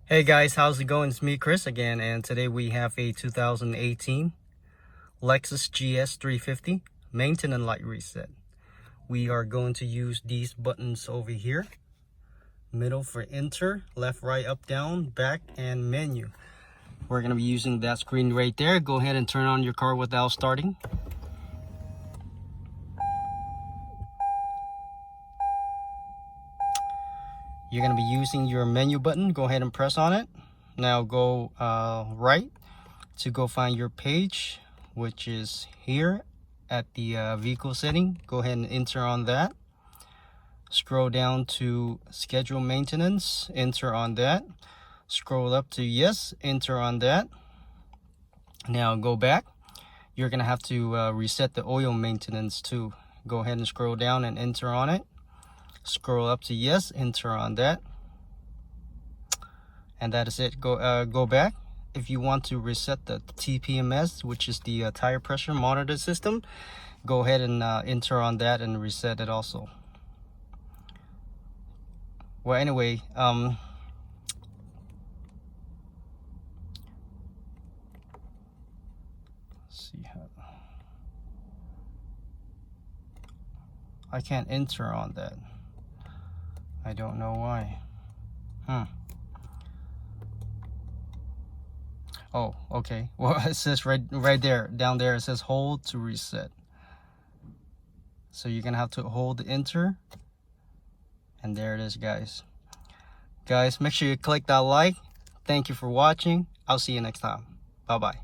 Hey guys, how's it going? It's me, Chris, again, and today we have a 2018 Lexus GS 350 maintenance light reset. We are going to use these buttons over here. Middle for enter, left, right, up, down, back, and menu. We're going to be using that screen right there. Go ahead and turn on your car without starting. You're going to be using your menu button. Go ahead and press on it. Now go right to go find your page, which is here at the vehicle setting. Go ahead and enter on that. Scroll down to schedule maintenance, enter on that. Scroll up to yes, enter on that. Now go back. You're gonna have to reset the oil maintenance too. Go ahead and scroll down and enter on it. Scroll up to yes, enter on that, and that is it. Go back. If you want to reset the Tpms, which is the tire pressure monitor system, go ahead and enter on that and reset it also. Well, anyway, see how I can't enter on that. I don't know why. Oh, okay. Well, it says right there, down there, it says hold to reset. So you're gonna have to hold the enter, and there it is, guys. Guys, make sure you click that like. Thank you for watching. I'll see you next time. Bye bye.